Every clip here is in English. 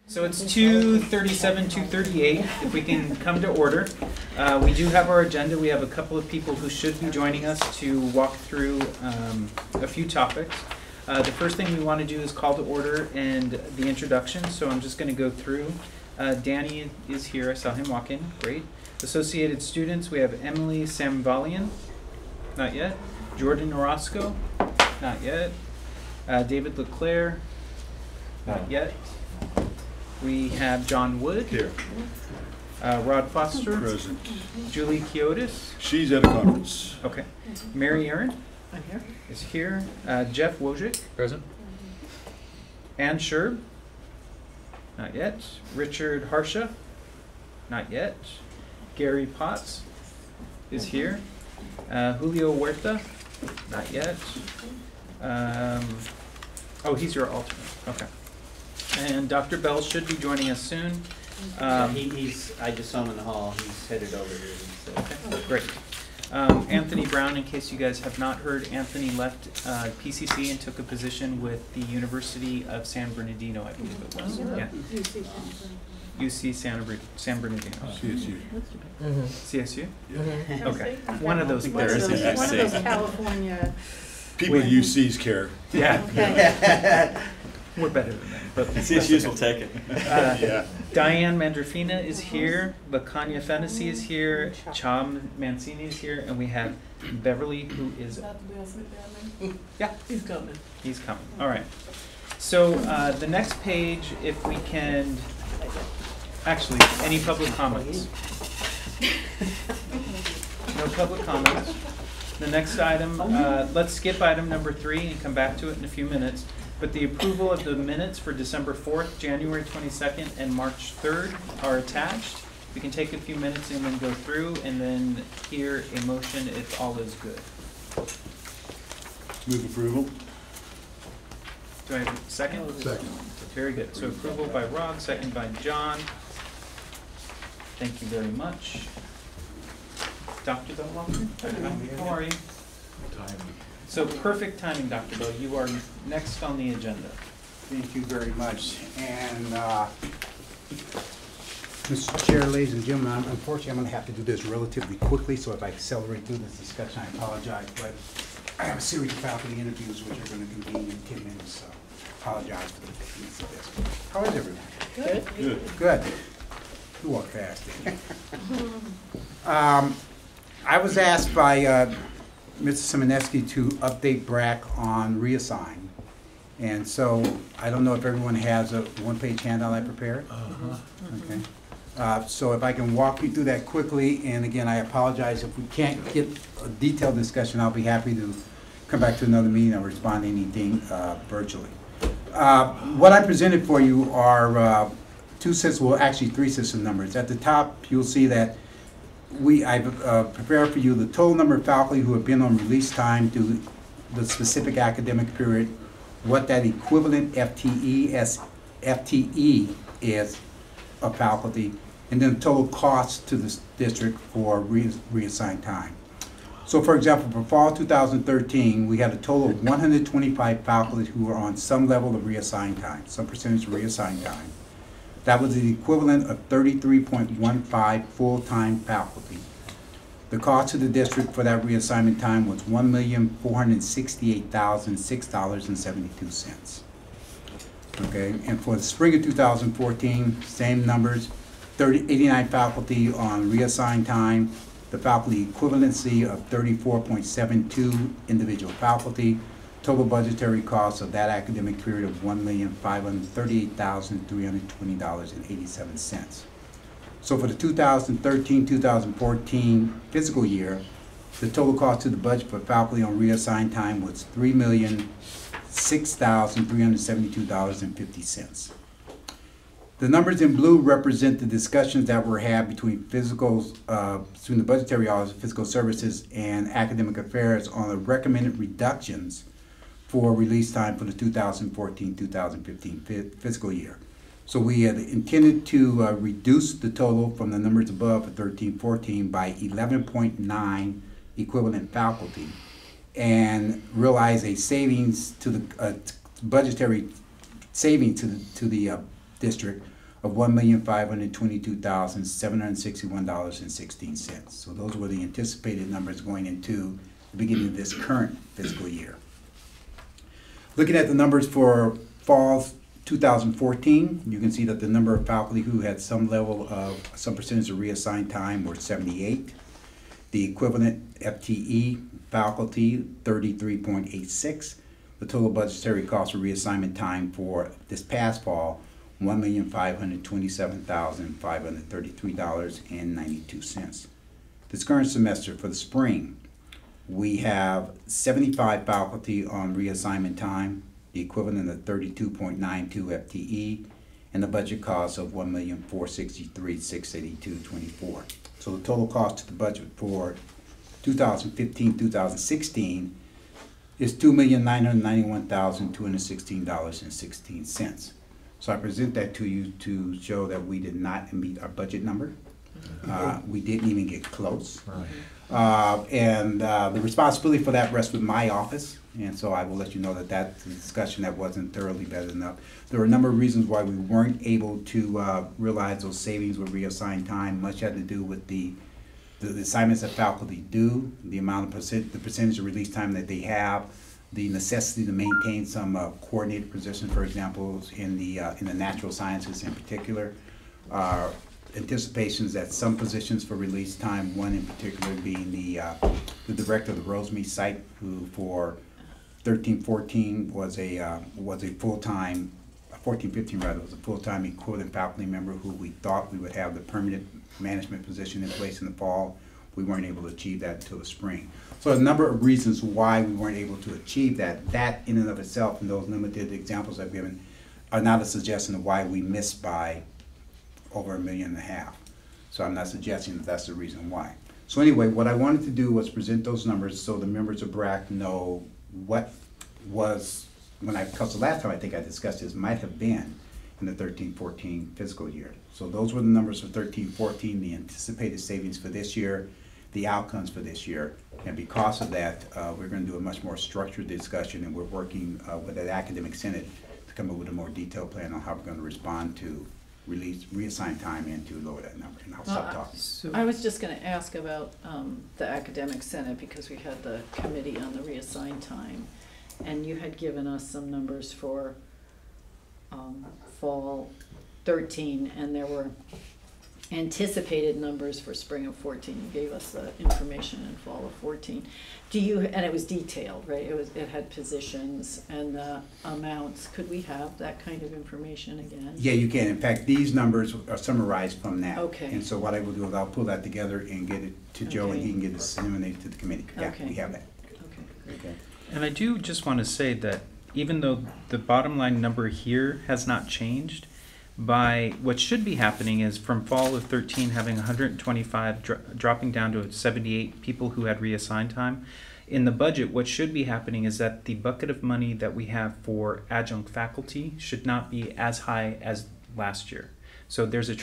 So it's 2:37, 2:38, if we can come to order. We do have our agenda. We have a couple of people who should be joining us to walk through a few topics. The first thing we want to do is call to order and the introduction, so I'm just going to go through. Danny is here. I saw him walk in. Great. Associated students, we have Emily Samvalian. Not yet. Jordan Orozco. Not yet. David LeClaire. Not yet. We have John Wood. Here. Rod Foster. Present. Julie Kiotis. She's at a conference. Okay. Mary Aaron. I'm here. Is here. Jeff Wojcik. Present. Ann Sherb. Not yet. Richard Harsha. Not yet. Gary Potts is here. Julio Huerta. Not yet. Oh, he's your alternate. Okay. And Dr. Bell should be joining us soon. I just saw him in the hall. He's headed over here. So. Okay, great. Anthony Brown, in case you guys have not heard, Anthony left PCC and took a position with the University of San Bernardino, I believe it was. Yeah. UC San Bernardino. CSU. CSU? Yeah. Okay. One of those One of places. those California. People at UC's care. Yeah. Okay. We're better than that. But CSUs will take it. Yeah. Diane Mandrafina is here. Lakanya Fennessy is here. Cham Mancini is here. And we have Beverly, who is... Yeah. He's coming. He's coming. All right. So the next page, if we can... Actually, any public comments? No public comments. The next item, let's skip item number 3 and come back to it in a few minutes. But the approval of the minutes for December 4th, January 22nd, and March 3rd are attached. We can take a few minutes and then go through and then hear a motion if all is good. Move approval. Do I have a second? Second. Very good. So approval by Rod, second by John. Thank you very much. Dr. Bell, welcome. How are you? So perfect timing, Dr. Bell. You are next on the agenda. Thank you very much. And Mr. Chair, ladies and gentlemen, unfortunately, I'm going to have to do this relatively quickly, so if I accelerate through this discussion, I apologize. But I have a series of faculty interviews which are going to convene in 10 minutes, so apologize for the piece of this. How is everyone? Good. Good. Good. You walk fast. I was asked by Mr. Simoneski to update Brac on reassign. And so I don't know if everyone has a one-page handout I prepared. Okay. So if I can walk you through that quickly, and again, I apologize if we can't get a detailed discussion. I'll be happy to come back to another meeting or respond to anything virtually. What I presented for you are two sets, well, actually 3 sets of numbers. At the top, you'll see that I've prepared for you the total number of faculty who have been on release time to the specific academic period, what that equivalent FTE is of faculty, and then the total cost to the district for reassigned time. So for example, for fall 2013, we had a total of 125 faculty who were on some level of reassigned time, some percentage of reassigned time. That was the equivalent of 33.15 full-time faculty. The cost to the district for that reassignment time was $1,468,006.72. Okay, and for the spring of 2014, same numbers, 89 faculty on reassigned time, the faculty equivalency of 34.72 individual faculty, total budgetary cost of that academic period of $1,538,320.87. So for the 2013-2014 fiscal year, the total cost to the budget for faculty on reassigned time was $3,006,372.50. The numbers in blue represent the discussions that were had between between the budgetary office, fiscal services, and academic affairs on the recommended reductions for release time for the 2014-2015 fiscal year. So we had intended to reduce the total from the numbers above for 13-14 by 11.9 equivalent faculty and realize a savings to the budgetary savings to the district of $1,522,761.16. So those were the anticipated numbers going into the beginning of this current fiscal year. Looking at the numbers for fall 2014, you can see that the number of faculty who had some percentage of reassigned time were 78. The equivalent FTE faculty, 33.86. The total budgetary cost for reassignment time for this past fall, $1,527,533.92. This current semester for the spring, we have 75 faculty on reassignment time, the equivalent of 32.92 FTE, and the budget cost of $1,463,682.24. So the total cost to the budget for 2015-2016 is $2,991,216.16. So I present that to you to show that we did not meet our budget number. We didn't even get close. And the responsibility for that rests with my office, and so I will let you know that that's a discussion that wasn't thoroughly vetted enough. There were a number of reasons why we weren't able to realize those savings with reassigned time. Much had to do with the assignments that faculty do, the amount of the percentage of release time that they have, the necessity to maintain some coordinated positions, for example, in the natural sciences in particular. Anticipations that some positions for release time, one in particular being the director of the Rosemead site, who for 13-14 was a full-time, 14-15 rather, was a full-time equivalent faculty member who we thought we would have the permanent management position in place in the fall. We weren't able to achieve that until the spring. So a number of reasons why we weren't able to achieve that. That in and of itself, and those limited examples I've given, are not a suggestion of why we missed by over $1.5 million. So I'm not suggesting that that's the reason why. So anyway, what I wanted to do was present those numbers so the members of Brac know what was, because the last time I think I discussed this might have been in the 13-14 fiscal year. So those were the numbers for 13-14, the anticipated savings for this year, the outcomes for this year. And because of that, we're going to do a much more structured discussion, and we're working with the Academic Senate to come up with a more detailed plan on how we're going to respond to reassign time and to lower that number. And I'll stop talking. I was just gonna ask about the Academic Senate, because we had the committee on the reassigned time, and you had given us some numbers for fall 13, and there were anticipated numbers for spring of 14. You gave us the information in fall of 14. And it was detailed, right? It had positions and the amounts. Could we have that kind of information again? Yeah, you can. In fact, these numbers are summarized from that. Okay. And so what I will do is I'll pull that together and get it to Joe, and Okay. he can get it disseminated to the committee. Yeah, Okay. we have that. Okay, great. Okay. And I do just want to say that even though the bottom line number here has not changed, by what should be happening is from fall of 13 having 125 dropping down to 78 people who had reassigned time. In the budget, what should be happening is that the bucket of money that we have for adjunct faculty should not be as high as last year. So there's a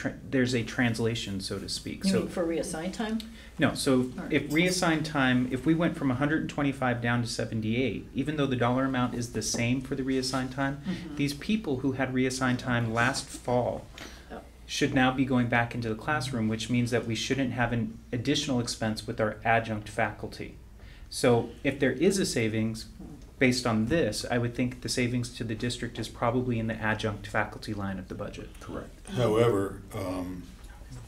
translation, so to speak. You mean for reassigned time? No, so Alright. if reassigned time, if we went from 125 down to 78, even though the dollar amount is the same for the reassigned time, these people who had reassigned time last fall Oh. should now be going back into the classroom, which means that we shouldn't have an additional expense with our adjunct faculty. So if there is a savings based on this, I would think the savings to the district is probably in the adjunct faculty line of the budget. Correct. However,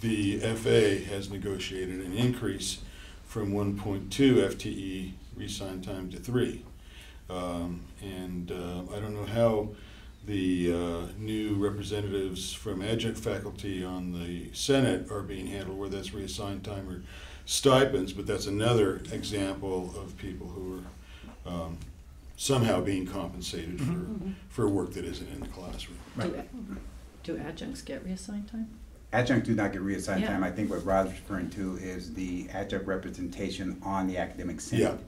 the FA has negotiated an increase from 1.2 FTE resign time to 3. And I don't know how the new representatives from adjunct faculty on the Senate are being handled, whether that's reassigned time or stipends, but that's another example of people who are somehow being compensated for work that isn't in the classroom. Do adjuncts get reassigned time? Adjunct do not get reassigned Yeah. time. I think what Rod's referring to is the adjunct representation on the Academic Senate.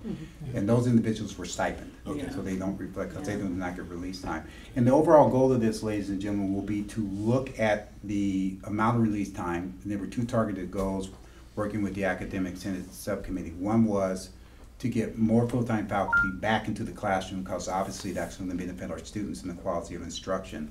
And those individuals were stipend. Okay. So they don't reflect, because they Yeah. do not get release time. And the overall goal of this, ladies and gentlemen, will be to look at the amount of release time. And there were 2 targeted goals working with the Academic Senate Subcommittee. One was to get more full-time faculty back into the classroom, because obviously that's going to benefit our students and the quality of instruction.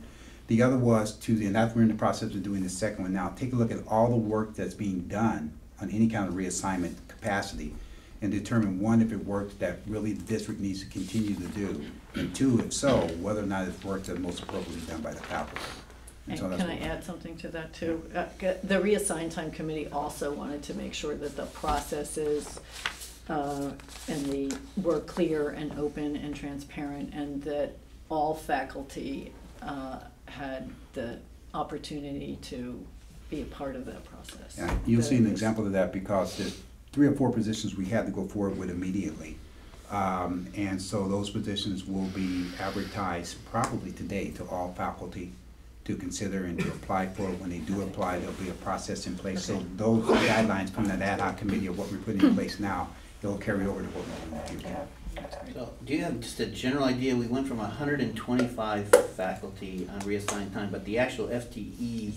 The other was and that's we're in the process of doing the second one now, take a look at all the work that's being done on any kind of reassignment capacity and determine, one, if it works that really the district needs to continue to do, and two, if so, whether or not it's work that's most appropriately done by the faculty. And So that's can I what- add something to that too? The reassigned time committee also wanted to make sure that the processes were clear and open and transparent, and that all faculty had the opportunity to be a part of that process. Yeah, you'll see an That- example of that because there's 3 or 4 positions we had to go forward with immediately. And so those positions will be advertised probably today to all faculty to consider and to apply for. When they do apply, there'll be a process in place. So those guidelines from that ad hoc committee of what we're putting in place now, it'll carry over to what we're doing in the future. So, do you have just a general idea? We went from 125 faculty on reassigned time, but the actual FTE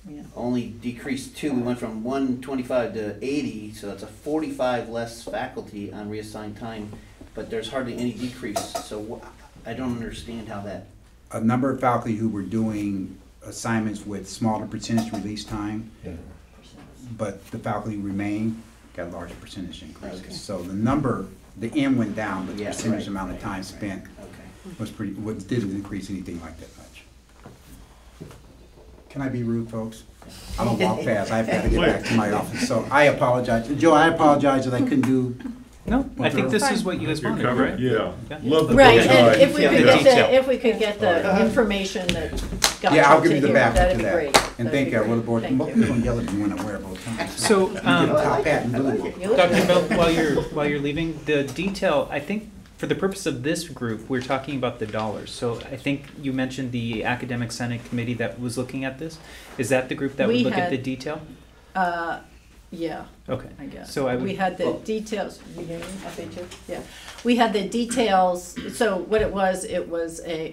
Yeah. only decreased 2. We went from 125 to 80, so that's a 45 less faculty on reassigned time, but there's hardly any decrease. So I don't understand how that. A number of faculty who were doing assignments with smaller percentage release time, but the faculty remained, got larger percentage increases. Okay. So the number, the end went down, but the Yeah, percentage right. amount of time spent Okay. didn't increase anything like that much. Can I be rude, folks? I don't walk fast, I've got to get back to my office, so I apologize. Joe, I apologize that I couldn't do. No, I think this is what you guys You're wanted, covered, right? yeah. Yeah. Love the Right, bow and tie. if we Yeah, could the get detail. if we could get the information that got Yeah, I'll you give to you the here, backup that'd to be that. great. And That'd thank be you, great. well, the board, Thank most you. people don't yell at me when I wear bow ties. So, You get a top hat and blue. You look Dr. good. Bell, while you're leaving, the detail, I think for the purpose of this group, we're talking about the dollars. So I think you mentioned the Academic Senate Committee that was looking at this. Is that the group that would We look at had- the detail? Yeah, Okay. I guess. So I would. We had the details, you hear me, FHO? Yeah. We had the details, so what it was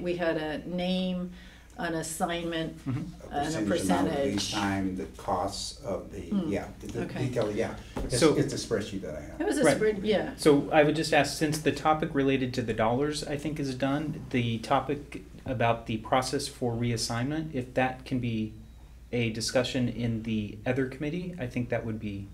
we had a name, an assignment, Mhm. and a Amount of release percentage. time, the costs of the, the okay. detail, yeah. So- It's a spreadsheet that I It have. was a Right. spread, yeah. So I would just ask, since the topic related to the dollars, I think, is done, the topic about the process for reassignment, if that can be a discussion in the other committee, I think that would be,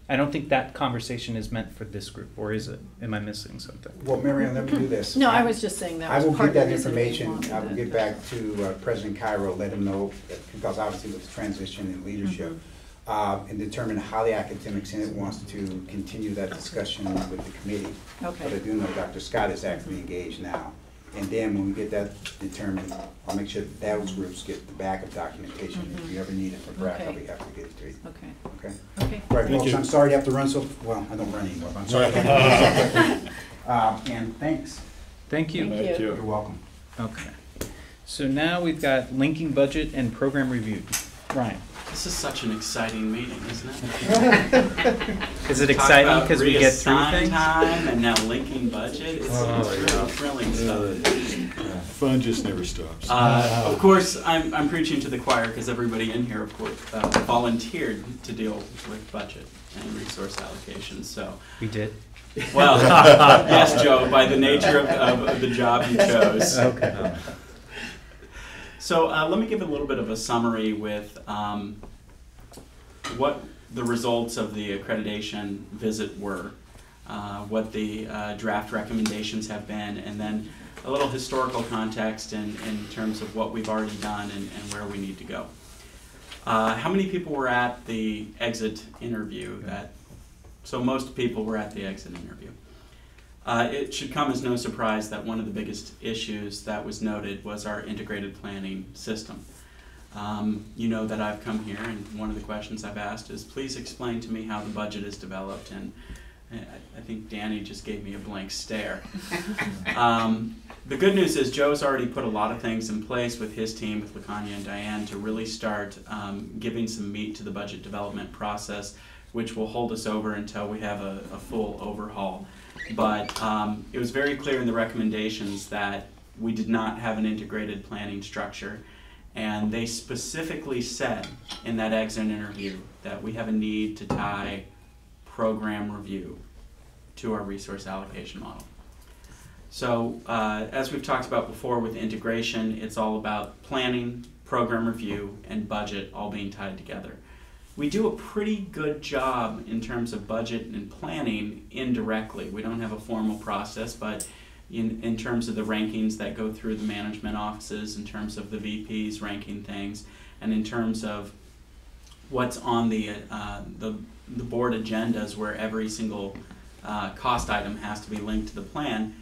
I don't think that conversation is meant for this group, or is it? Am I missing something? Well, Marion, let me do this. No, I was just saying that I was will part get of the that reason we information, wanted I will it. get back to President Cairo, let him know, because obviously with the transition in leadership, and determine how the Academic Senate wants to continue that discussion with the committee. Okay. But I do know Dr. Scott is actively engaged now. And then when we get that determined, I'll make sure that those groups get the backup documentation. If you ever need it for Brac, I'll Okay. be happy to get it to you. Okay, Okay? okay. All right, Thank folks, you. I'm sorry you have to run so, well, I don't run anymore, but I'm sorry. I have to run so quick. And thanks. Thank you. Thank you. You're welcome. Okay. So now we've got linking budget and program review. Ryan, This is such an exciting meeting, isn't it? is it Talk exciting about because we get through reassign things? time and now linking budget. It's really thrilling stuff. Fun just never stops. Of course, I'm preaching to the choir because everybody in here, of course, volunteered to deal with budget and resource allocation. So, We did. well, yes, Joe, by the nature of the job you chose. Okay. So let me give a little bit of a summary with what the results of the accreditation visit were, what the draft recommendations have been, and then a little historical context in terms of what we've already done and where we need to go. How many people were at the exit interview? So most people were at the exit interview. It should come as no surprise that one of the biggest issues that was noted was our integrated planning system. You know that I've come here and one of the questions I've asked is, please explain to me how the budget is developed, and I think Danny just gave me a blank stare. The good news is Joe's already put a lot of things in place with his team, with LaConya and Diane, to really start giving some meat to the budget development process, which will hold us over until we have a full overhaul. But it was very clear in the recommendations that we did not have an integrated planning structure, and they specifically said in that exit interview that we have a need to tie program review to our resource allocation model. So as we've talked about before with integration, it's all about planning, program review, and budget all being tied together. We do a pretty good job in terms of budget and planning indirectly. We don't have a formal process, but in terms of the rankings that go through the management offices, in terms of the VPs ranking things, and in terms of what's on the board agendas where every single cost item has to be linked to the plan,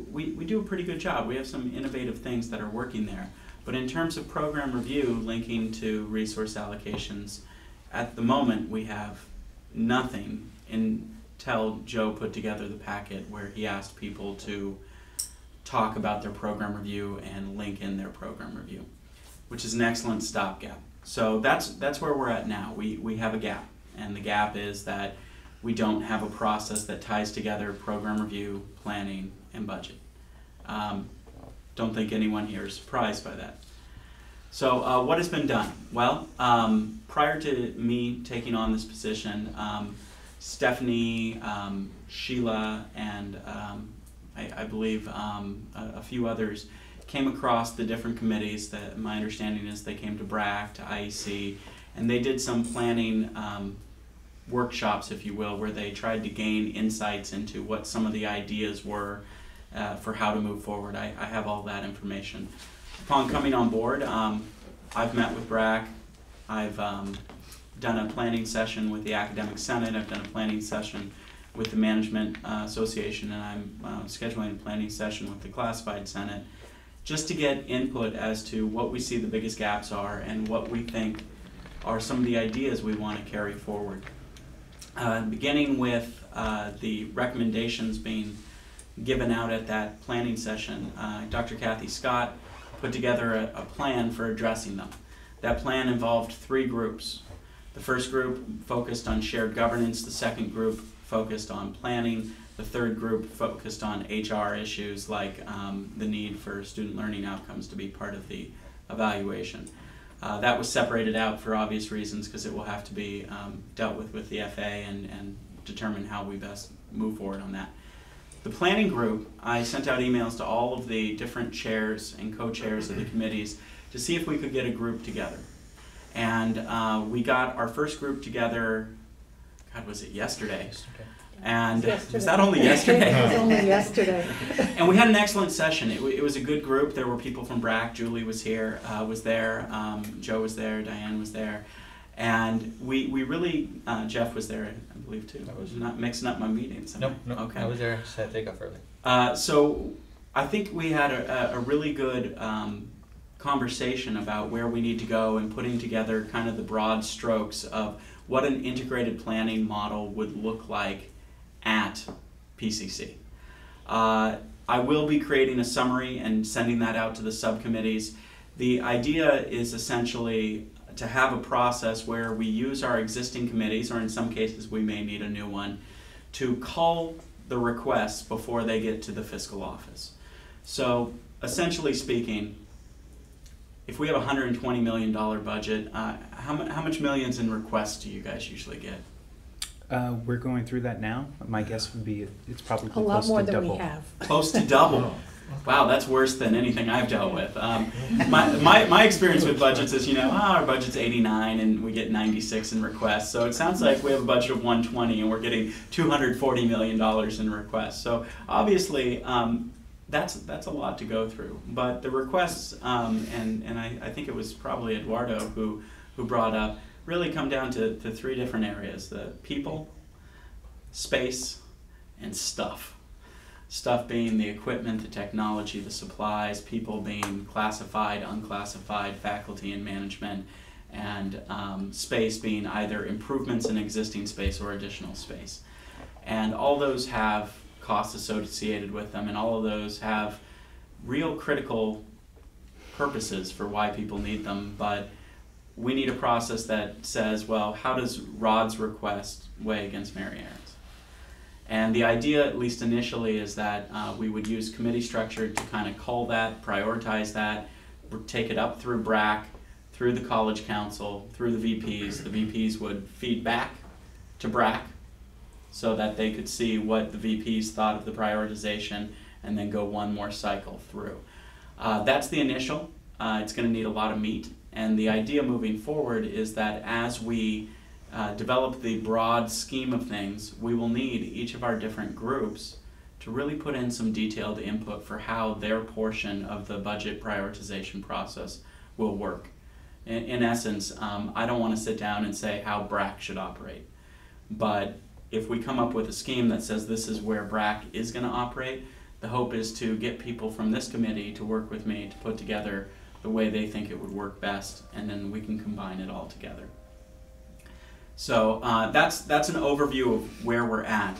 we do a pretty good job. We have some innovative things that are working there. But in terms of program review linking to resource allocations, at the moment we have nothing until Joe put together the packet where he asked people to talk about their program review and link in their program review, which is an excellent stopgap. So that's where we're at now. We have a gap, and the gap is that we don't have a process that ties together program review, planning, and budget. Don't think anyone here is surprised by that. So what has been done? Well, prior to me taking on this position, Stephanie, Sheila, and I believe a few others came across the different committees. That my understanding is they came to Brac, to IEC, and they did some planning workshops, if you will, where they tried to gain insights into what some of the ideas were for how to move forward. I have all that information. Upon coming on board, I've met with Brac. I've done a planning session with the Academic Senate. I've done a planning session with the Management Association, and I'm scheduling a planning session with the Classified Senate, just to get input as to what we see the biggest gaps are and what we think are some of the ideas we want to carry forward. Beginning with the recommendations being given out at that planning session, Dr. Kathy Scott put together a plan for addressing them. That plan involved 3 groups. The first group focused on shared governance, the second group focused on planning, the third group focused on HR issues like the need for student learning outcomes to be part of the evaluation. That was separated out for obvious reasons because it will have to be dealt with the FA and determine how we best move forward on that. The planning group, I sent out emails to all of the different chairs and co-chairs of the committees to see if we could get a group together. And we got our first group together, God, was it yesterday? And was that only yesterday? It was only yesterday. And we had an excellent session. It was a good group. There were people from Brac. Julie was here, was there. Joe was there. Diane was there. And we really, Jeff was there, I believe, too. I was not mixing up my meetings. Nope, Okay. I was there. Just had to take off early. So I think we had a really good conversation about where we need to go and putting together kind of the broad strokes of what an integrated planning model would look like at PCC. I will be creating a summary and sending that out to the subcommittees. The idea is essentially to have a process where we use our existing committees, or in some cases we may need a new one, to call the requests before they get to the fiscal office. So essentially speaking, if we have a $120 million budget, how much millions in requests do you guys usually get? We're going through that now. My guess would be it's probably A lot close more to than double. we have. Close to double. Wow, that's worse than anything I've dealt with. My experience with budgets is, our budget's 89 and we get 96 in requests. So it sounds like we have a budget of 120 and we're getting $240 million in requests. So obviously, that's a lot to go through. But the requests, and I think it was probably Eduardo who brought up, really come down to 3 different areas: the people, space, and stuff. Stuff being the equipment, the technology, the supplies, people being classified, unclassified, faculty and management, and space being either improvements in existing space or additional space. And all those have costs associated with them, and all of those have real critical purposes for why people need them, but we need a process that says, well, how does Rod's request weigh against Mary Aaron's? And the idea, at least initially, is that we would use committee structure to kind of call that, prioritize that, take it up through Brac, through the College Council, through the VPs. The VPs would feed back to Brac so that they could see what the VPs thought of the prioritization, and then go one more cycle through. That's the initial. It's going to need a lot of meat, and the idea moving forward is that as we develop the broad scheme of things, we will need each of our different groups to really put in some detailed input for how their portion of the budget prioritization process will work. In essence, I don't want to sit down and say how Brac should operate, but if we come up with a scheme that says this is where Brac is going to operate, the hope is to get people from this committee to work with me to put together the way they think it would work best, and then we can combine it all together. So that's an overview of where we're at.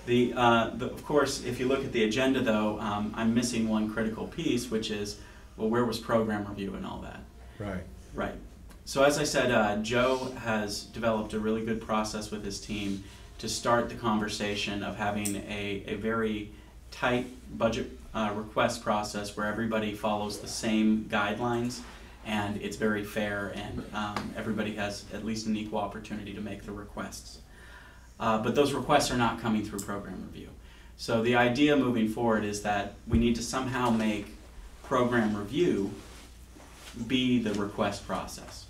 Of course, if you look at the agenda though, I'm missing one critical piece, which is, well, where was program review and all that? Right. Right. So as I said, Joe has developed a really good process with his team to start the conversation of having a very tight budget request process where everybody follows the same guidelines and it's very fair, and everybody has at least an equal opportunity to make the requests. But those requests are not coming through program review. So the idea moving forward is that we need to somehow make program review be the request process.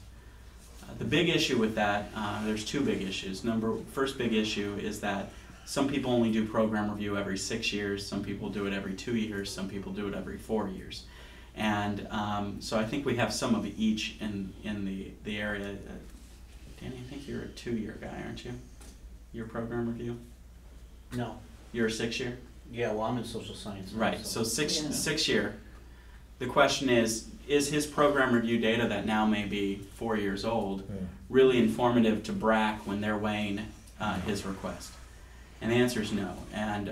The big issue with that, there's two big issues. First big issue is that some people only do program review every 6 years, some people do it every 2 years, some people do it every 4 years. And so I think we have some of each in the area. Danny, I think you're a 2-year guy, aren't you? Your program review? No. You're a 6-year? Yeah, well, I'm in social science. now, Right, so six Yeah. year. The question is his program review data that now may be 4 years old really informative to Brac when they're weighing his request? And the answer is no. And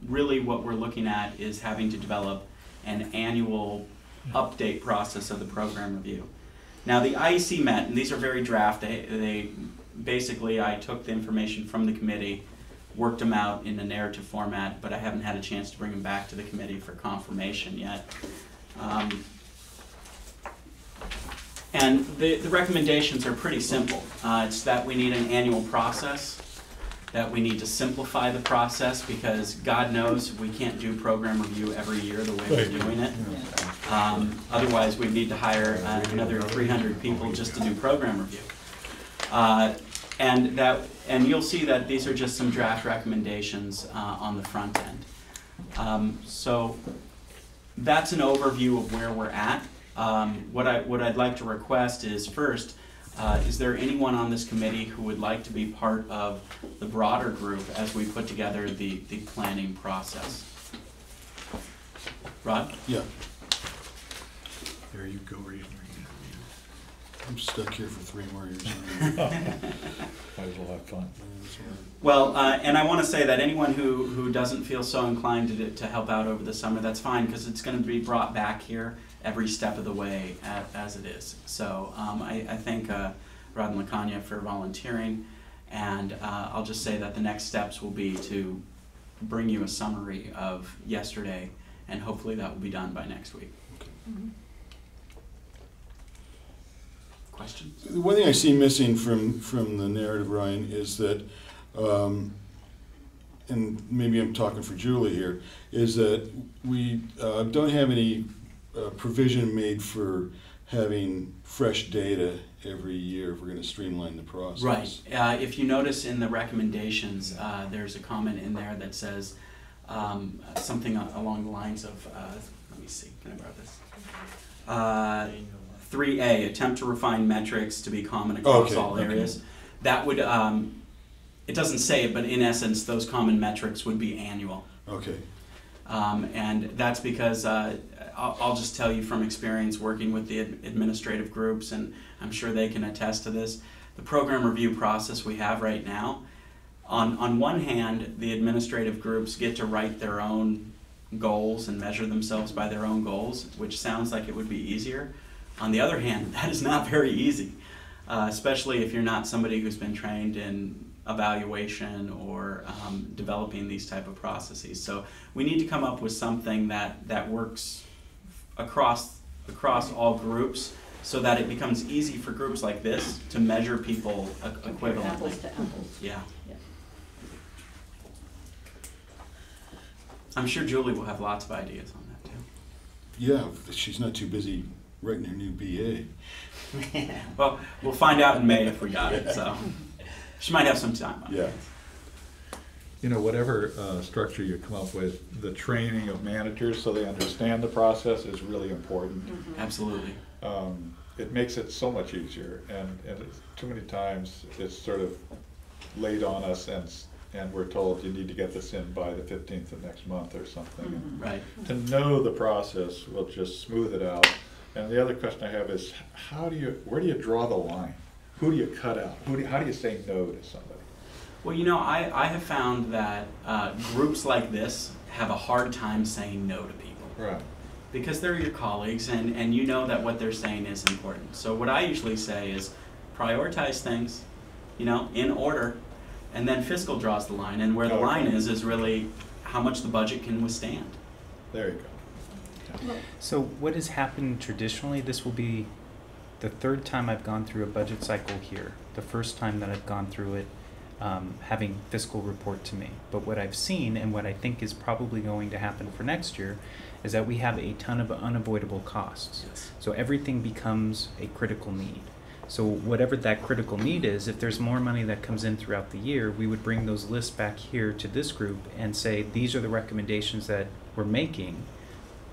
really what we're looking at is having to develop an annual update process of the program review. Now the IEC met, and these are very draft. They basically, I took the information from the committee, worked them out in a narrative format, but I haven't had a chance to bring them back to the committee for confirmation yet. And the recommendations are pretty simple. It's that we need an annual process, that we need to simplify the process, because God knows we can't do program review every year the way we're doing it. Otherwise, we need to hire another 300 people just to do program review. And you'll see that these are just some draft recommendations on the front end. So that's an overview of where we're at. What I'd like to request is, first, is there anyone on this committee who would like to be part of the broader group as we put together the planning process? Rod? Yeah, There you go, raise I'm stuck here for 3 more years. Might as well have fun. Well, and I want to say that anyone who doesn't feel so inclined to help out over the summer, that's fine, because it's going to be brought back here every step of the way as it is. So I thank Rod and LaCagna for volunteering, and I'll just say that the next steps will be to bring you a summary of yesterday, and hopefully that will be done by next week. Mm-hmm. Questions? The one thing I see missing from the narrative, Ryan, is that, and maybe I'm talking for Julie here, is that we don't have any provision made for having fresh data every year if we're going to streamline the process. Right. If you notice in the recommendations, there's a comment in there that says something along the lines of, let me see, can I borrow this? 3A, attempt to refine metrics to be common across all areas. That would, it doesn't say it, but in essence, those common metrics would be annual. Okay. And that's because I'll just tell you from experience working with the administrative groups, and I'm sure they can attest to this, the program review process we have right now, on one hand, the administrative groups get to write their own goals and measure themselves by their own goals, which sounds like it would be easier. On the other hand, that is not very easy, especially if you're not somebody who's been trained in evaluation or developing these type of processes. So we need to come up with something that works across all groups, so that it becomes easy for groups like this to measure people equivalently. Apples to apples. Yeah. I'm sure Julie will have lots of ideas on that too. Yeah, she's not too busy writing her new BA. Well, we'll find out in May if we got it, so she might have some time on it. Yeah. You know, whatever structure you come up with, the training of managers so they understand the process is really important. Absolutely. It makes it so much easier, and it's, too many times it's sort of laid on us, and we're told you need to get this in by the 15th of next month or something. Right. To know the process will just smooth it out. And the other question I have is, where do you draw the line? Who do you cut out? How do you say no to somebody? Well, you know, I have found that groups like this have a hard time saying no to people. Right. Because they're your colleagues, and you know that what they're saying is important. So what I usually say is prioritize things, you know, in order, and then fiscal draws the line. And where the line is really how much the budget can withstand. There you go. So what has happened traditionally, this will be the third time I've gone through a budget cycle here. The first time that I've gone through it, having fiscal report to me. But what I've seen, and what I think is probably going to happen for next year, is that we have a ton of unavoidable costs. Yes. So everything becomes a critical need. So whatever that critical need is, if there's more money that comes in throughout the year, we would bring those lists back here to this group and say, these are the recommendations that we're making.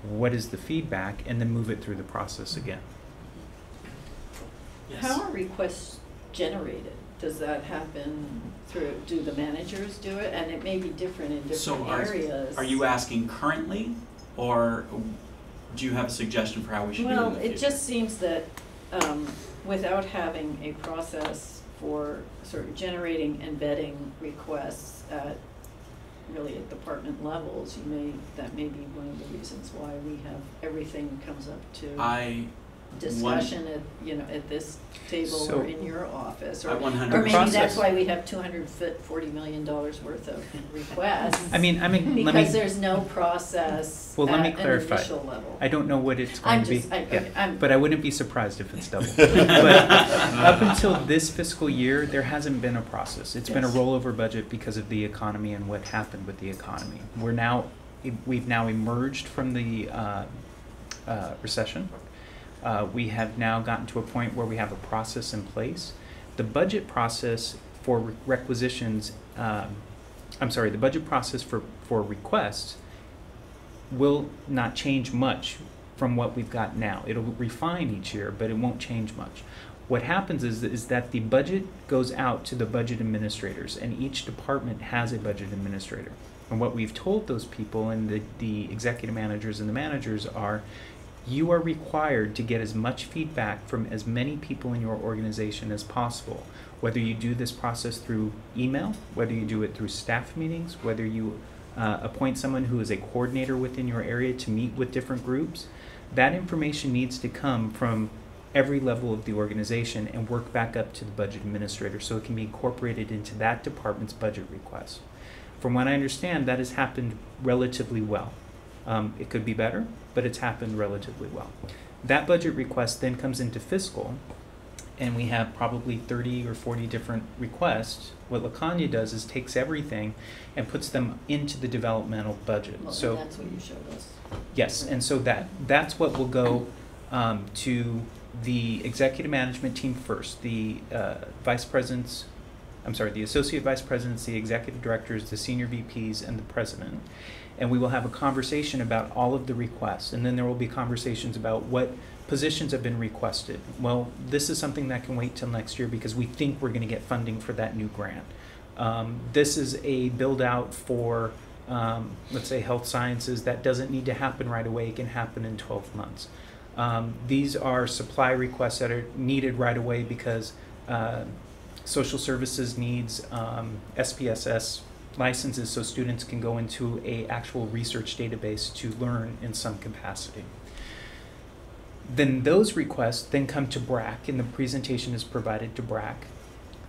What is the feedback? And then move it through the process again. Yes. How are requests generated? Does that happen through, do the managers do it? And it may be different in different areas. Are you asking currently, or do you have a suggestion for how we should do it in Well, the it future? just seems that without having a process for sort of generating and vetting requests at really at department levels, that may be one of the reasons why we have everything comes up to discussion at this table So or in your office, I or 100% maybe that's process- why we have $240 million worth of requests. I mean, let Because me, there's no process well, let me at an clarify. official level. I don't know what it's going I'm to be. just, Yeah. But I wouldn't be surprised if it's double. But up until this fiscal year, there hasn't been a process. It's been a Yes. rollover budget because of the economy and what happened with the economy. We've now emerged from the recession. We have now gotten to a point where we have a process in place. The budget process for requisitions, the budget process for requests will not change much from what we've got now. It'll refine each year, but it won't change much. What happens is that the budget goes out to the budget administrators, and each department has a budget administrator. And what we've told those people, and the executive managers and the managers are, you are required to get as much feedback from as many people in your organization as possible. Whether you do this process through email, whether you do it through staff meetings, whether you appoint someone who is a coordinator within your area to meet with different groups, that information needs to come from every level of the organization and work back up to the budget administrator so it can be incorporated into that department's budget request. From what I understand, that has happened relatively well. It could be better, but it's happened relatively well. That budget request then comes into fiscal, and we have probably 30 or 40 different requests. What Lacania does is takes everything and puts them into the developmental budget. Well, So and that's what you showed us. yes, and so that's what will go to the executive management team first, the vice presidents, the associate vice presidents, the executive directors, the senior VPs, and the president. And we will have a conversation about all of the requests, and then there will be conversations about what positions have been requested. Well, this is something that can wait till next year because we think we're going to get funding for that new grant. This is a build out for, let's say, health sciences that doesn't need to happen right away. It can happen in 12 months. These are supply requests that are needed right away because social services needs SPSS licenses so students can go into a actual research database to learn in some capacity. Then those requests then come to Brac, and the presentation is provided to Brac.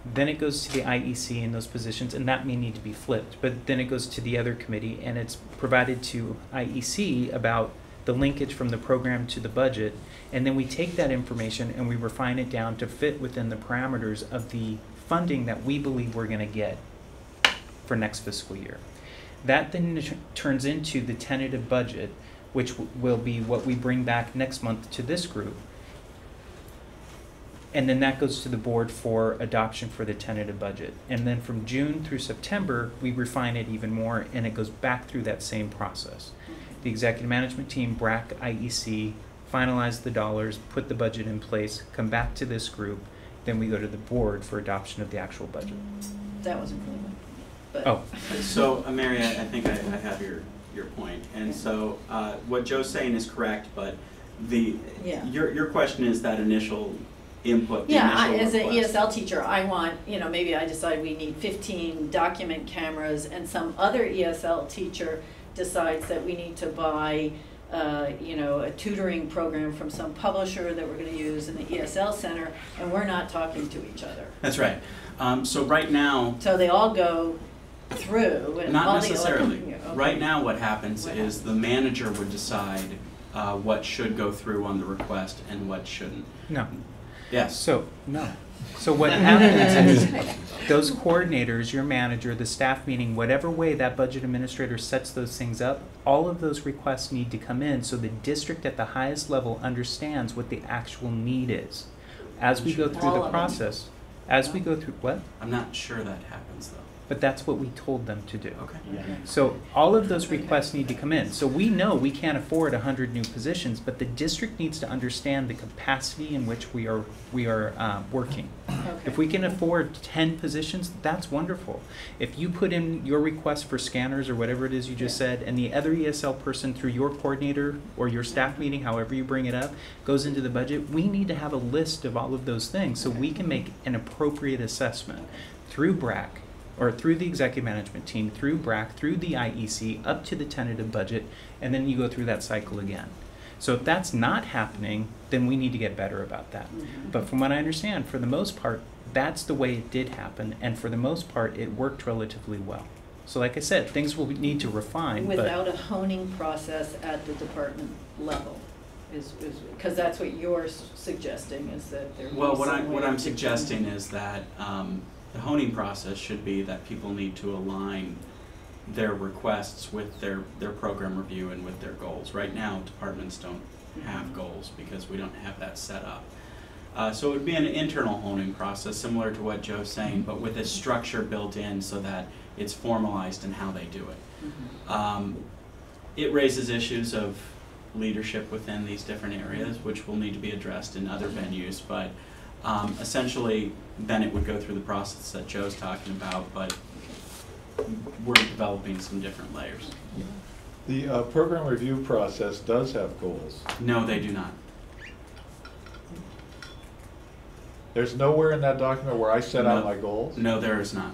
Then it goes to the IEC in those positions, and that may need to be flipped, but then it goes to the other committee, and it's provided to IEC about the linkage from the program to the budget, and then we take that information and we refine it down to fit within the parameters of the funding that we believe we're going to get for next fiscal year. That then turns into the tentative budget, which will be what we bring back next month to this group. And then that goes to the board for adoption for the tentative budget. And then from June through September, we refine it even more, and it goes back through that same process. The executive management team, Brac, IEC, finalize the dollars, put the budget in place, come back to this group, then we go to the board for adoption of the actual budget. That wasn't really my, but. Oh, So, Mary, I think I have your point. And so, what Joe's saying is correct, but Yeah. your question is that initial input, the Yeah, initial as an request. ESL teacher, I want, maybe I decide we need 15 document cameras, and some other ESL teacher decides that we need to buy, a tutoring program from some publisher that we're gonna use in the ESL center, and we're not talking to each other. That's right. So right now, So they all go through and not all necessarily. the. Okay. Right now, what happens What is the manager would decide what should go through on the request and what shouldn't. no. Yes. So, no. So what happens is those coordinators, your manager, the staff meeting, whatever way that budget administrator sets those things up, all of those requests need to come in so the district at the highest level understands what the actual need is. As we go through All the of them. process, as we go through, what? I'm not sure that happens though. But that's what we told them to do. Okay. So all of those requests need to come in. So we know we can't afford 100 new positions, but the district needs to understand the capacity in which we are working. If we can afford 10 positions, that's wonderful. If you put in your request for scanners or whatever it is you just said, and the other ESL person through your coordinator or your staff meeting, however you bring it up, goes into the budget, we need to have a list of all of those things so we can make an appropriate assessment through Brac, or through the executive management team, through Brac, through the IEC, up to the tentative budget, and then you go through that cycle again. So if that's not happening, then we need to get better about that. But from what I understand, for the most part, that's the way it did happen, and for the most part, it worked relatively well. So like I said, things will need to refine, but Without a honing process at the department level, because that's what you're suggesting, is that there be Well, some what way I'm to- suggesting is that the honing process should be that people need to align their requests with their program review and with their goals. Right now, departments don't have goals because we don't have that set up. So it would be an internal honing process, similar to what Joe's saying, but with a structure built in so that it's formalized in how they do it. It raises issues of leadership within these different areas, which will need to be addressed in other venues, but essentially, then it would go through the process that Joe's talking about, but we're developing some different layers. The program review process does have goals. No, they do not. There's nowhere in that document where I set out my goals. No, there is not.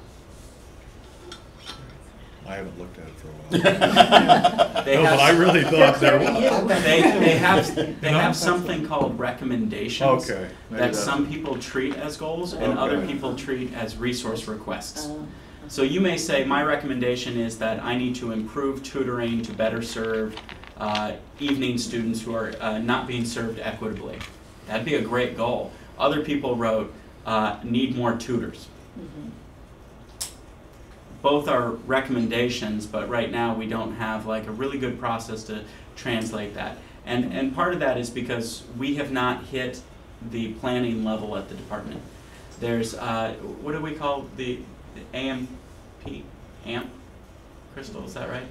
I haven't looked at it for a while. They No, but I really thought there was. they have something called recommendations Okay. maybe that that's- some people treat as goals and other Okay. people treat as resource requests. Oh. So you may say, my recommendation is that I need to improve tutoring to better serve evening students who are not being served equitably. That'd be a great goal. Other people wrote, need more tutors. Mhm. Both are recommendations, but right now we don't have like a really good process to translate that. And part of that is because we have not hit the planning level at the department. There's, what do we call the AMP? AMP? Crystal, is that right?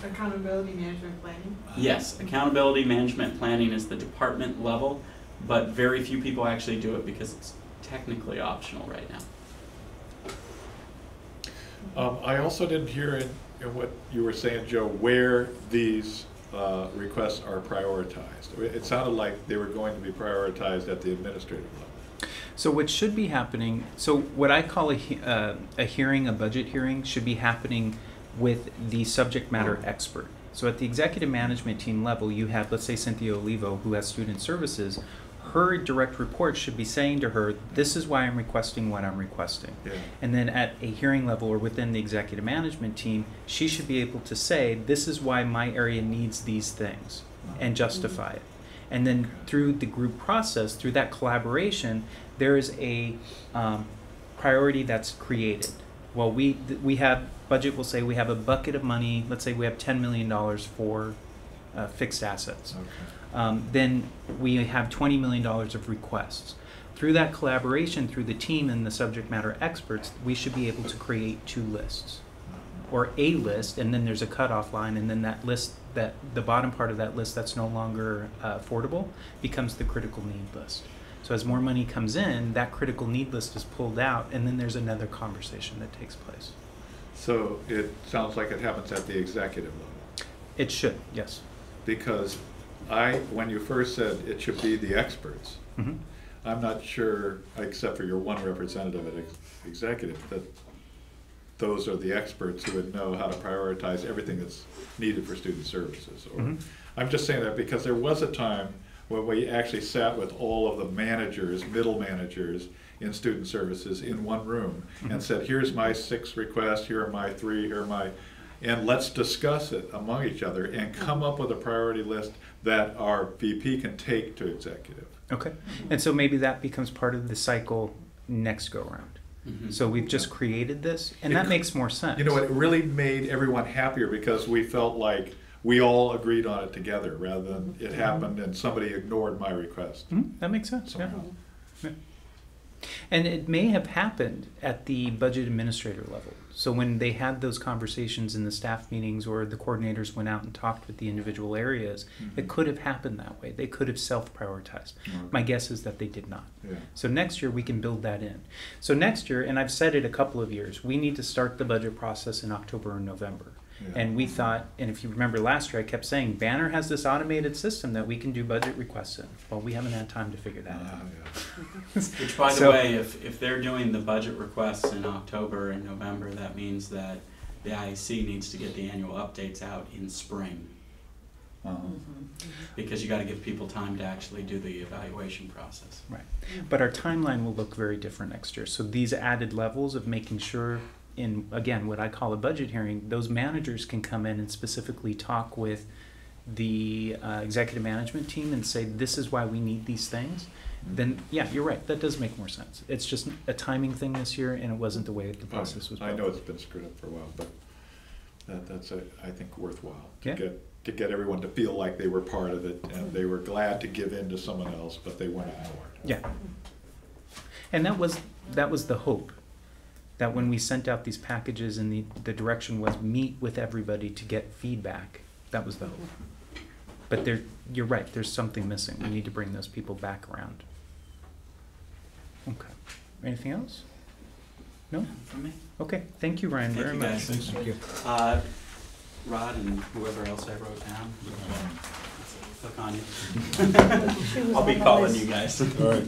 Accountability Management Planning. Yes, accountability management planning is the department level, but very few people actually do it because it's technically optional right now. I also didn't hear in what you were saying, Joe, where these requests are prioritized. It sounded like they were going to be prioritized at the administrative level. so what should be happening, so what I call a hearing, a budget hearing, should be happening with the subject matter expert. So at the executive management team level, you have, let's say, Cynthia Olivo, who has student services. Her direct report should be saying to her, this is why I'm requesting what I'm requesting. Yeah. And then at a hearing level or within the executive management team, she should be able to say, this is why my area needs these things, and justify it. And then through the group process, through that collaboration, there is a priority that's created. Well, we have, budget will say we have a bucket of money, let's say we have $10 million for fixed assets. Okay. Then we have $20 million of requests. Through that collaboration, through the team and the subject matter experts, we should be able to create 2 lists. Or a list, and then there's a cutoff line, and then that list, that the bottom part of that list that's no longer affordable becomes the critical need list. So as more money comes in, that critical need list is pulled out, and then there's another conversation that takes place. So it sounds like it happens at the executive level. It should, yes. Because when you first said it should be the experts, Mm-hmm. I'm not sure, except for your one representative at executive, that those are the experts who would know how to prioritize everything that's needed for student services. Or Mhm. I'm just saying that because there was a time when we actually sat with all of the managers, middle managers in student services in one room Mhm. and said, here's my 6 requests, here are my 3, here are my, and let's discuss it among each other and come up with a priority list that our VP can take to executive. Okay, and so maybe that becomes part of the cycle next go round. Mhm. So we've just created this, and that makes more sense. You know, it really made everyone happier because we felt like we all agreed on it together rather than it happened and somebody ignored my request. That makes sense, yeah. somehow. Yeah. And it may have happened at the budget administrator level. So when they had those conversations in the staff meetings or the coordinators went out and talked with the individual areas, it Mhm. could have happened that way. They could have self-prioritized. Okay. My guess is that they did not. Yeah. So next year we can build that in. So next year, and I've said it a couple of years, we need to start the budget process in October or November. Yeah. And we thought, and if you remember last year, I kept saying, Banner has this automated system that we can do budget requests in. Well, we haven't had time to figure that out. Yeah. Which, by the So- way, if they're doing the budget requests in October and November, that means that the IEC needs to get the annual updates out in spring, Uh-huh. because you gotta give people time to actually do the evaluation process. Right. But our timeline will look very different next year. So these added levels of making sure in, again, what I call a budget hearing, those managers can come in and specifically talk with the executive management team and say, this is why we need these things. Then, yeah, you're right, that does make more sense. It's just a timing thing this year, and it wasn't the way the process was built. I know it's been screwed up for a while, but that's, I think, worthwhile. Yeah. To get everyone to feel like they were part of it, and they were glad to give in to someone else, but they weren't ignored. Yeah. And that was the hope, that when we sent out these packages and the direction was meet with everybody to get feedback, that was the hope. But you're right, there's something missing. We need to bring those people back around. Okay. Anything else? No? From me? Okay, thank you, Ryan, Thank very you, much. guys. Thank you. Rod and whoever else I wrote down, look on you. I'll be calling you guys. All right.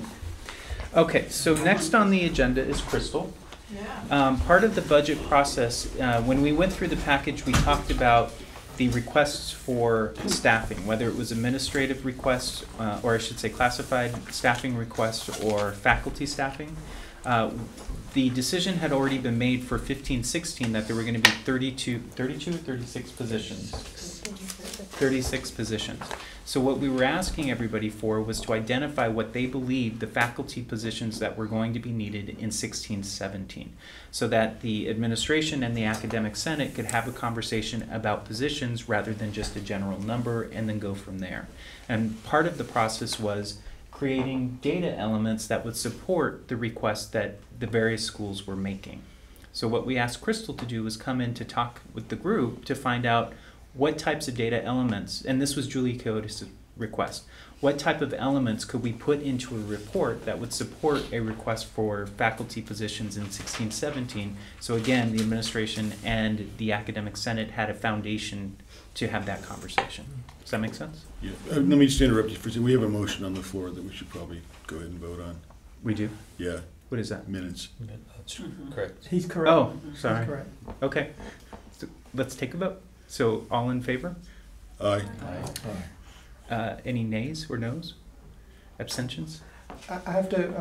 Okay, so next on the agenda is Crystal. Yeah. Part of the budget process, when we went through the package, we talked about the requests for staffing, whether it was administrative requests, or I should say classified staffing requests or faculty staffing. The decision had already been made for 15-16 that there were going to be 32 or 36 positions. 36 positions. So what we were asking everybody for was to identify what they believed the faculty positions that were going to be needed in 16-17, so that the administration and the academic senate could have a conversation about positions rather than just a general number and then go from there. And part of the process was creating data elements that would support the requests that the various schools were making. So what we asked Crystal to do was come in to talk with the group to find out what types of data elements, and this was Julie Coyote's request, what type of elements could we put into a report that would support a request for faculty positions in 16-17? So again, the administration and the academic senate had a foundation to have that conversation. Does that make sense? Yeah. Let me just interrupt you for a second. We have a motion on the floor that we should probably go ahead and vote on. We do? Yeah, What is that? minutes. That's correct. He's correct. Oh, He's sorry. correct. Okay, so let's take a vote. So all in favor? Aye. Any nays or noes? Abstentions? I have to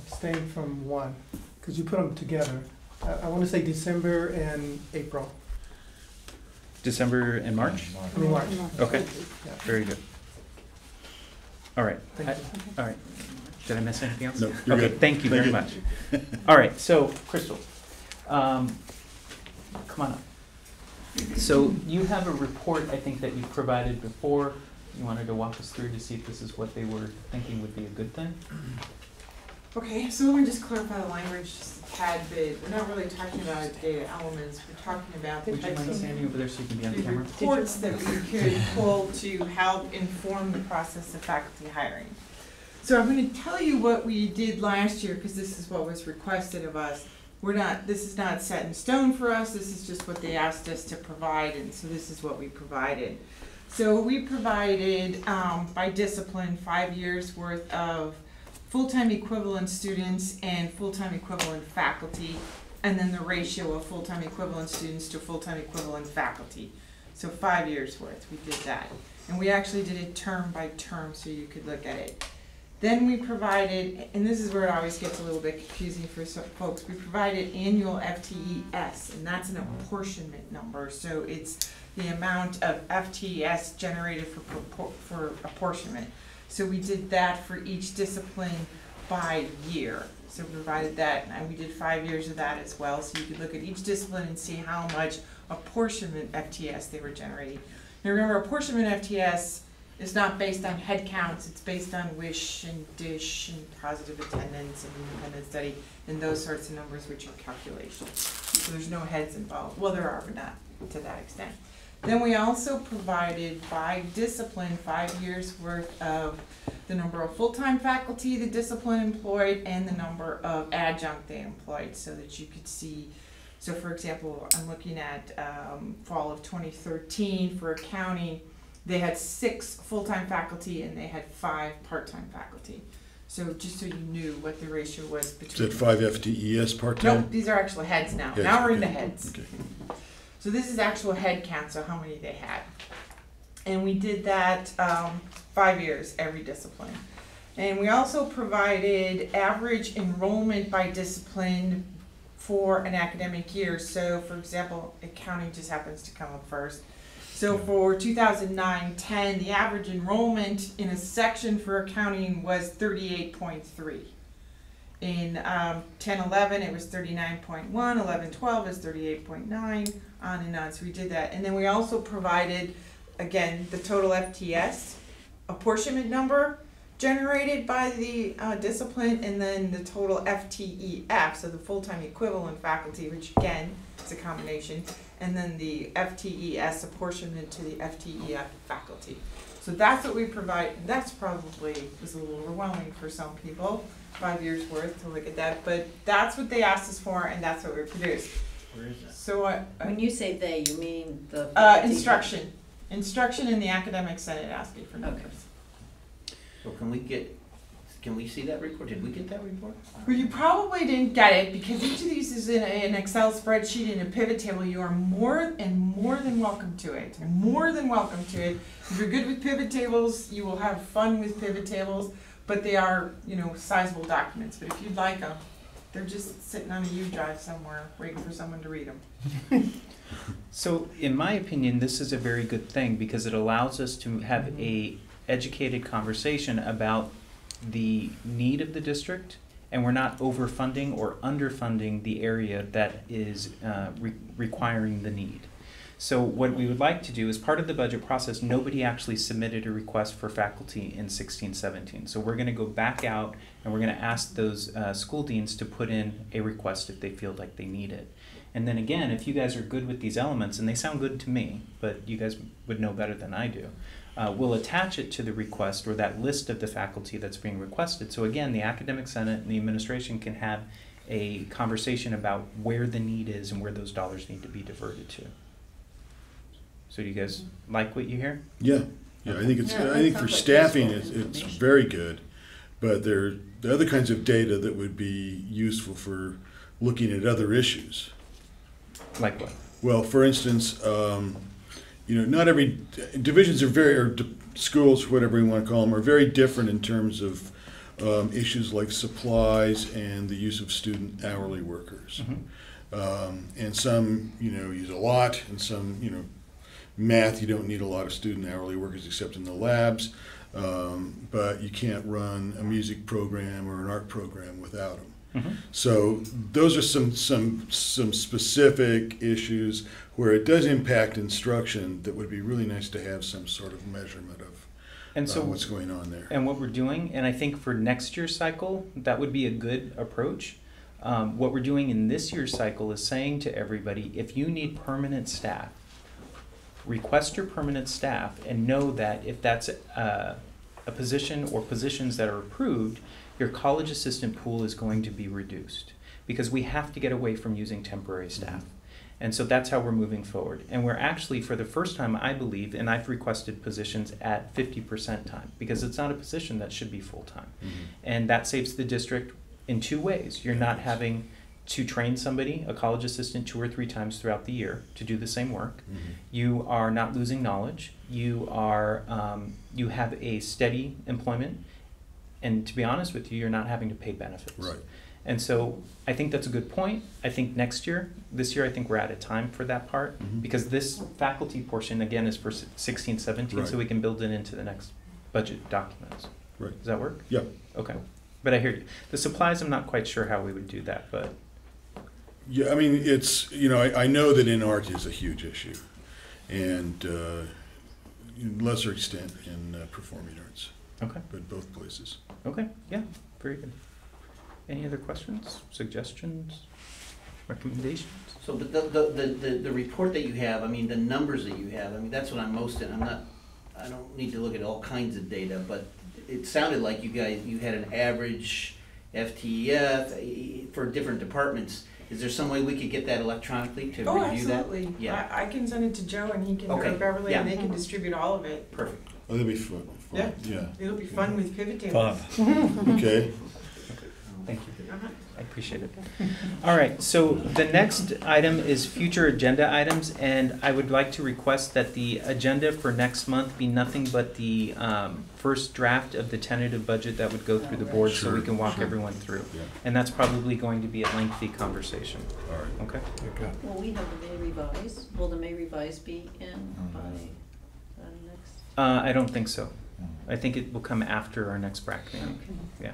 abstain from one, because you put them together. I want to say December and April. December and March? I mean, March. Okay, Yeah. very good. All right, Thank you. all right. Did I miss anything else? No, you're Okay, good. thank you Thank very you. much. All right, so Crystal, Come on up. So you have a report, I think, that you provided before. You wanted to walk us through to see if this is what they were thinking would be a good thing? Okay, so let me just clarify the language just a tad bit. We're not really talking about data elements, we're talking about the Would you types mind of standing over there so you can be on the camera? reports that we could pull to help inform the process of faculty hiring. So I'm going to tell you what we did last year, because this is what was requested of us. This is not set in stone for us, this is just what they asked us to provide, and so this is what we provided. So we provided, by discipline, 5 years worth of full-time equivalent students and full-time equivalent faculty, and then the ratio of full-time equivalent students to full-time equivalent faculty. So 5 years worth, we did that. And we actually did it term by term so you could look at it. Then we provided, and this is where it always gets a little bit confusing for some folks, we provided annual FTES, and that's an apportionment number. So it's the amount of FTES generated for apportionment. So we did that for each discipline by year. So we provided that, and we did 5 years of that as well. So you could look at each discipline and see how much apportionment FTS they were generating. Now remember, apportionment FTS is not based on head counts, it's based on wish and dish and positive attendance and independent study and those sorts of numbers, which are calculations. So there's no heads involved. Well, there are, but not to that extent. Then we also provided by discipline 5 years worth of the number of full-time faculty the discipline employed and the number of adjunct they employed, so that you could see. So for example, I'm looking at fall of 2013 for accounting. They had 6 full-time faculty and they had 5 part-time faculty. So just so you knew what the ratio was between. Is that 5 FTES part-time? Nope, these are actual heads now. Heads, Now we're in the okay. heads. Okay. So this is actual head count, so how many they had. And we did that 5 years, every discipline. And we also provided average enrollment by discipline for an academic year. So for example, accounting just happens to come up first. So for 2009-10, the average enrollment in a section for accounting was 38.3. In 10-11, it was 39.1, 11-12 is 38.9, on and on. So we did that. And then we also provided, again, the total FTS apportionment number generated by the discipline, and then the total FTEF, so the full-time equivalent faculty, which again is a combination, and then the FTES apportionment to the FTEF faculty. So that's what we provide. That's probably was a little overwhelming for some people, 5 years worth to look at that, but that's what they asked us for, and that's what we produced. Where is that? So when you say they, you mean the Instruction. Instruction in the academic senate asking for numbers. Okay. So can we see that report? Did we get that report? Well, you probably didn't get it because each of these is in an Excel spreadsheet in a pivot table. You are more than welcome to it. You're more than welcome to it. If you're good with pivot tables, you will have fun with pivot tables, but they are, sizable documents. But if you'd like them, they're just sitting on a U drive somewhere waiting for someone to read them. So in my opinion, this is a very good thing because it allows us to have a educated conversation about the need of the district, and we're not overfunding or underfunding the area that is requiring the need. So what we would like to do is part of the budget process, nobody actually submitted a request for faculty in 16-17. So we're going to go back out and we're going to ask those school deans to put in a request if they feel like they need it. And then again, if you guys are good with these elements, and they sound good to me, but you guys would know better than I do, we'll attach it to the request or that list of the faculty that's being requested. So again, the academic senate and the administration can have a conversation about where the need is and where those dollars need to be diverted to. So do you guys like what you hear? Yeah, I think I think for staffing it's very good, but there are the other kinds of data that would be useful for looking at other issues. Like what? Well, for instance, not every divisions or schools, whatever you want to call them, are very different in terms of issues like supplies and the use of student hourly workers. Mm-hmm. And some, use a lot, and some, math, you don't need a lot of student hourly workers except in the labs, but you can't run a music program or an art program without them. Mhm. So those are some specific issues where it does impact instruction that would be really nice to have some sort of measurement of And so what's going on there. And what we're doing, and I think for next year's cycle, that would be a good approach. What we're doing in this year's cycle is saying to everybody, if you need permanent staff, request your permanent staff and know that if that's a position or positions that are approved, your college assistant pool is going to be reduced because we have to get away from using temporary staff. And so that's how we're moving forward. And we're actually, for the first time, I believe, and I've requested positions at 50% time because it's not a position that should be full-time. And that saves the district in two ways. You're not having to train somebody, a college assistant, 2 or 3 times throughout the year to do the same work. You are not losing knowledge. You are, you have a steady employment. And to be honest with you, you're not having to pay benefits. Right. And so I think that's a good point. I think this year, I think we're out of time for that part because this faculty portion, again, is for 16, 17, Right. so we can build it into the next budget documents. Right. Does that work? Yeah. Okay. But I hear you. The supplies, I'm not quite sure how we would do that, but. Yeah, I mean, it's, you know, I know that in art is a huge issue, and in lesser extent in performing arts, Okay. but both places. Okay. Yeah. Very good. Any other questions, suggestions, recommendations? So, but the report that you have, I mean, the numbers that you have, I mean, that's what I'm most in. I don't need to look at all kinds of data, but it sounded like you had an average FTEF for different departments. Is there some way we could get that electronically to review that? Absolutely. Yeah. I can send it to Joe and he can, Okay, or Beverly, and yeah. they can distribute all of it. Perfect. Oh, that'd be fun. Yeah. Yeah. It'll be fun with pivot tables. Okay. Thank you. I appreciate it. All right, so the next item is future agenda items, and I would like to request that the agenda for next month be nothing but the first draft of the tentative budget that would go through the board so we Sure, can walk sure. everyone through. Yeah. And that's probably going to be a lengthy conversation, All right. okay? Well, we have the May revise. Will the May revise be in by next? I don't think so. I think it will come after our next Brac meeting. Yeah.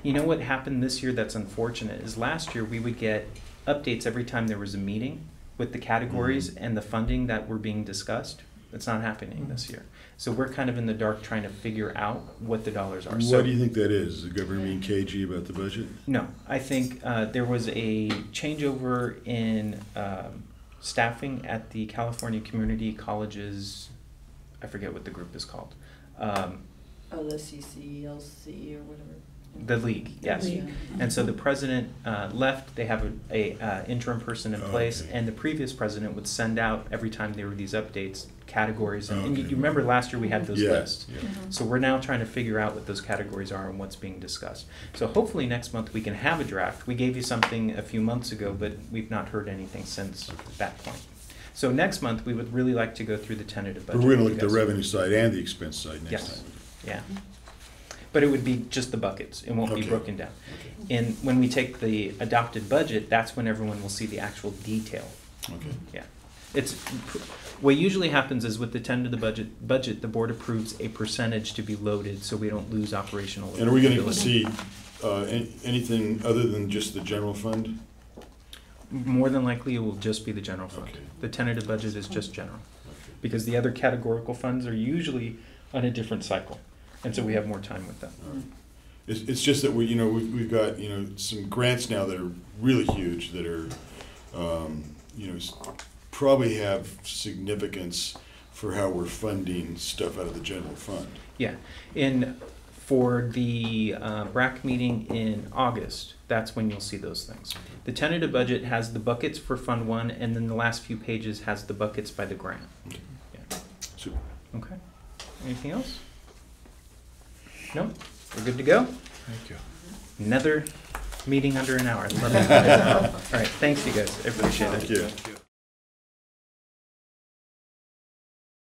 You know what happened this year that's unfortunate is last year we would get updates every time there was a meeting with the categories and the funding that were being discussed. It's not happening this year. So we're kind of in the dark trying to figure out what the dollars are. What do you think that is? Is the governor being cagey about the budget? No, I think there was a changeover in staffing at the California Community Colleges. I forget what the group is called. Oh, the CCLC or whatever. The league, yes. League. And so the president left. They have a interim person in place, Okay. and the previous president would send out every time there were these updates categories. And Okay. you remember last year we had those Yeah, lists. yeah. So we're now trying to figure out what those categories are and what's being discussed. So hopefully next month we can have a draft. We gave you something a few months ago, but we've not heard anything since that point. So next month we would really like to go through the tentative budget. But we're gonna with look you at the guys. revenue side and the expense side next Yes. time. Yeah. But it would be just the buckets. It won't be Okay. broken down. Okay. And when we take the adopted budget, that's when everyone will see the actual detail. Okay. Yeah. It's, what usually happens is with the tentative budget, the board approves a percentage to be loaded so we don't lose operational And are we gonna ability. see anything other than just the general fund? More than likely, it will just be the general fund. Okay. The tentative budget is just general. Okay. Because the other categorical funds are usually on a different cycle. And so we have more time with them. All right. It's just that we've got, some grants now that are really huge that are, probably have significance for how we're funding stuff out of the general fund. Yeah, for the BRAC meeting in August, that's when you'll see those things. The tentative budget has the buckets for Fund 1, and then the last few pages has the buckets by the grant. Okay. Yeah. Super. Okay. Anything else? No? We're good to go? Thank you. Another meeting under an hour. I love it. All right, thanks you guys. I appreciate it. Thank you.